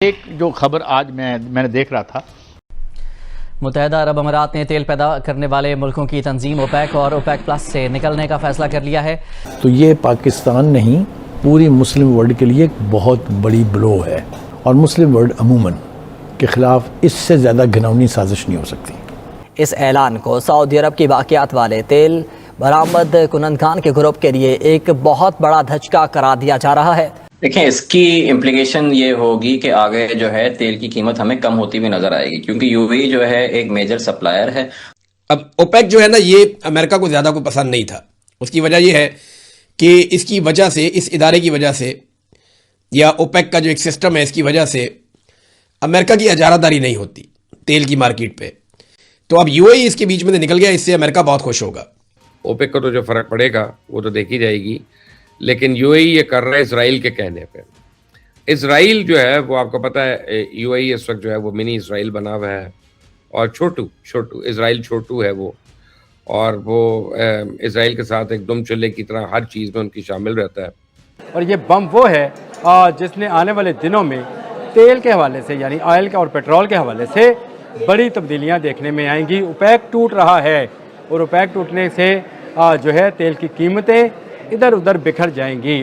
ایک جو خبر آج میں نے دیکھ رہا تھا، متحدہ عرب امارات نے تیل پیدا کرنے والے ملکوں کی تنظیم اوپیک اور اوپیک پلس سے نکلنے کا فیصلہ کر لیا ہے۔ تو یہ پاکستان نہیں پوری مسلم ورلڈ کے لیے ایک بہت بڑی بلو ہے، اور مسلم ورلڈ عموماً کے خلاف اس سے زیادہ گھناؤنی سازش نہیں ہو سکتی۔ اس اعلان کو سعودی عرب کی باقیات والے تیل برآمد کنندگان کے گروپ کے لیے ایک بہت بڑا دھچکا قرار دیا جا رہا ہے۔ دیکھیں، اس کی امپلیکیشن یہ ہوگی کہ آگے جو ہے تیل کی قیمت ہمیں کم ہوتی بھی نظر آئے گی، کیونکہ یو اے ای جو ہے ایک میجر سپلائر ہے۔ اب اوپیک جو ہے نا، یہ امریکہ کو زیادہ کو پسند نہیں تھا۔ اس کی وجہ یہ ہے کہ اس کی وجہ سے، اس ادارے کی وجہ سے، یا اوپیک کا جو ایک سسٹم ہے، اس کی وجہ سے امریکہ کی اجارہ داری نہیں ہوتی تیل کی مارکیٹ پہ۔ تو اب یو اے ای اس کے بیچ میں نکل گیا، اس سے امریکہ بہت خوش ہوگا۔ اوپیک کو تو جو فرق پڑے گا وہ تو دیکھی جائے گی، لیکن یو اے ای یہ کر رہا ہے اسرائیل کے کہنے پہ۔ اسرائیل جو ہے وہ آپ کو پتہ ہے، یو اے ای اس وقت جو ہے وہ منی اسرائیل بنا ہوا ہے، اور چھوٹو اسرائیل چھوٹو ہے وہ، اور وہ اسرائیل کے ساتھ ایک دم چلے کی طرح ہر چیز میں ان کی شامل رہتا ہے۔ اور یہ بم وہ ہے جس نے آنے والے دنوں میں تیل کے حوالے سے، یعنی آئل کے اور پیٹرول کے حوالے سے بڑی تبدیلیاں دیکھنے میں آئیں گی۔ اوپیک ٹوٹ رہا ہے، اور اوپیک ٹوٹنے سے جو ہے تیل کی قیمتیں ادھر ادھر بکھر جائیں گی۔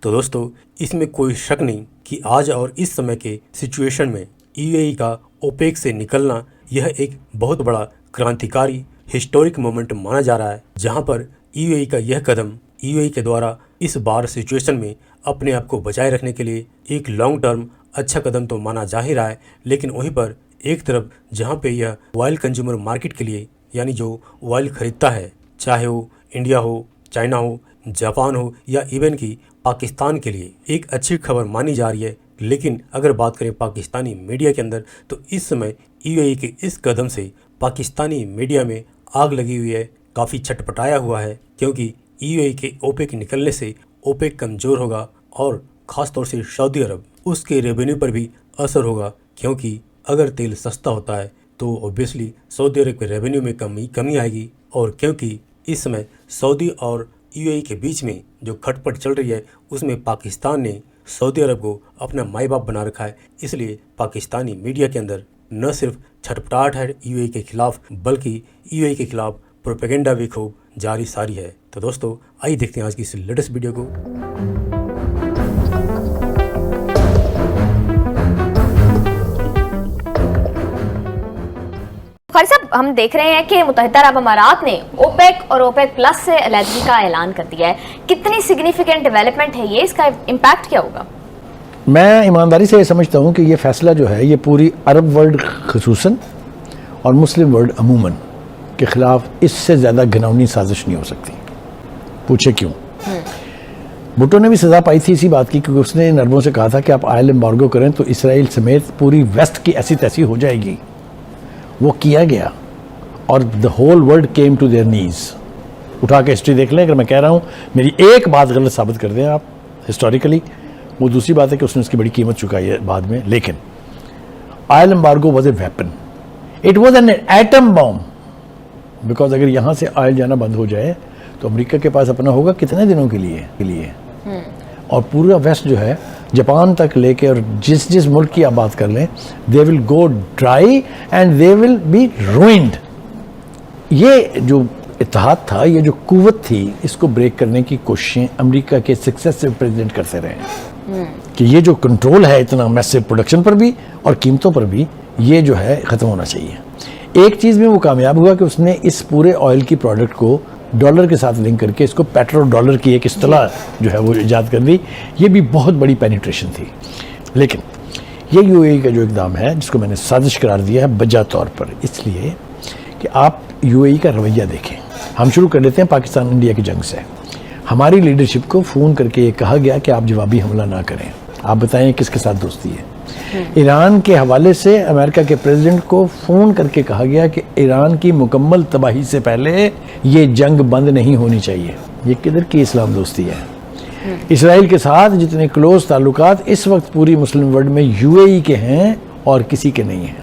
تو دوستو، اس میں کوئی شک نہیں کہ آج اور اس سمے کے سچویشن میں یو اے ای کا اوپیک سے نکلنا یہ ایک بہت بڑا کرانتیکاری ہسٹورک مومنٹ مانا جا رہا ہے، جہاں پر یو اے ای کا یہ قدم یو اے ای کے دوارا اس بار سچویشن میں اپنے آپ کو بچائے رکھنے کے لیے ایک لانگ ٹرم اچھا قدم تو مانا جا ہی رہا ہے، لیکن وہیں پر ایک طرف جہاں پہ یہ آئل کنزیومر مارکیٹ کے لیے، یعنی جو آئل خریدتا ہے، چاہے وہ انڈیا ہو، چائنا ہو، جاپان ہو، یا ایون کی پاکستان کے لیے ایک اچھی خبر مانی جا رہی ہے۔ لیکن اگر بات کریں پاکستانی میڈیا کے اندر، تو اس سمے یو اے ای کے اس قدم سے پاکستانی میڈیا میں آگ لگی ہوئی ہے، کافی چھٹپٹایا ہوا ہے، کیونکہ یو اے ای کے اوپیک نکلنے سے اوپیک کمزور ہوگا، اور خاص طور سے سعودی عرب، اس کے ریونیو پر بھی اثر ہوگا، کیونکہ اگر تیل سستا ہوتا ہے تو اوبیسلی سعودی عرب کے ریونیو میں کمی آئے گی، اور کیونکہ اس سمے سعودی اور یو اے ای کے بیچ میں جو کھٹ پٹ چل رہی ہے، اس میں پاکستان نے سعودی عرب کو اپنا مائی باپ بنا رکھا ہے۔ اس لیے پاکستانی میڈیا کے اندر نہ صرف چھٹپٹاہٹ ہے یو اے ای کے خلاف، بلکہ یو اے ای کے خلاف پروپیگنڈا بھی خوب جاری ساری ہے۔ تو دوستو، آئیے دیکھتے ہیں آج کی اس لیٹسٹ ویڈیو کو۔ خالد صاحب، ہم دیکھ رہے ہیں کہ متحدہ عرب امارات نے اوپیک اور اوپیک پلس سے علیحدگی کا اعلان کر دیا ہے۔ کتنی سگنیفیکنٹ ڈیولپمنٹ ہے یہ؟ اس کا امپیکٹ کیا ہوگا؟ میں ایمانداری سے یہ سمجھتا ہوں کہ یہ فیصلہ جو ہے یہ پوری عرب ورلڈ خصوصاً اور مسلم ورلڈ عموماً کے خلاف اس سے زیادہ گھناؤنی سازش نہیں ہو سکتی۔ پوچھے کیوں؟ بھٹو نے بھی سزا پائی تھی اسی بات کی، کیونکہ اس نے ان عربوں سے کہا تھا کہ آپ آئل امبارگو کریں تو اسرائیل سمیت پوری ویسٹ کی ایسی تیسی ہو جائے گی۔ وہ کیا گیا، اور the whole world came to their knees۔ اٹھا کے ہسٹری دیکھ لیں، اگر میں کہہ رہا ہوں میری ایک بات غلط ثابت کر دیں آپ ہسٹوریکلی، وہ دوسری بات ہے کہ اس نے اس کی بڑی قیمت چکائی ہے بعد میں۔ لیکن oil embargo was a weapon, it was an atom bomb, because اگر یہاں سے آئل جانا بند ہو جائے تو امریکہ کے پاس اپنا ہوگا کتنے دنوں کے لیے، اور پورا ویسٹ جو ہے جاپان تک لے کے، اور جس ملک کی آپ بات کر لیں، they will go dry and they will be ruined. یہ جو اتحاد تھا، یہ جو قوت تھی، اس کو بریک کرنے کی کوششیں امریکہ کے سکسیسو پریزیڈنٹ کرتے رہے ہیں، کہ یہ جو کنٹرول ہے اتنا میسو پروڈکشن پر بھی اور قیمتوں پر بھی، یہ جو ہے ختم ہونا چاہیے۔ ایک چیز میں وہ کامیاب ہوا کہ اس نے اس پورے آئل کی پروڈکٹ کو ڈالر کے ساتھ لنک کر کے اس کو پیٹرو ڈالر کی ایک اصطلاح جو ہے وہ ایجاد کر دی۔ یہ بھی بہت بڑی پینیٹریشن تھی۔ لیکن یہ یو اے ای کا جو اقدام ہے، جس کو میں نے سازش قرار دیا ہے بجا طور پر، اس لیے کہ آپ یو اے ای کا رویہ دیکھیں۔ ہم شروع کر لیتے ہیں پاکستان انڈیا کی جنگ سے۔ ہماری لیڈرشپ کو فون کر کے یہ کہا گیا کہ آپ جوابی حملہ نہ کریں۔ آپ بتائیں کس کے ساتھ دوستی ہے؟ ایران کے حوالے سے امریکہ کے پریزیڈنٹ کو فون کر کے کہا گیا کہ ایران کی مکمل تباہی سے پہلے یہ جنگ بند نہیں ہونی چاہیے۔ یہ کدھر کی اسلام دوستی ہے؟ اسرائیل کے ساتھ جتنے کلوز تعلقات اس وقت پوری مسلم ورلڈ میں یو اے ای کے ہیں اور کسی کے نہیں ہیں،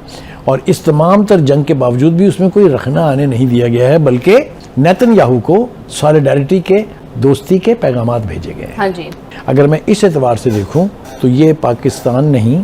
اور اس تمام تر جنگ کے باوجود بھی اس میں کوئی رخنہ آنے نہیں دیا گیا ہے، بلکہ نیتن یاہو کو سالیڈیرٹی کے، دوستی کے پیغامات بھیجے گئے۔ ہاں جی، اگر میں اس اعتبار سے دیکھوں تو یہ پاکستان نہیں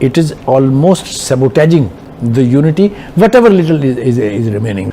It is almost sabotaging the unity, whatever little is remaining.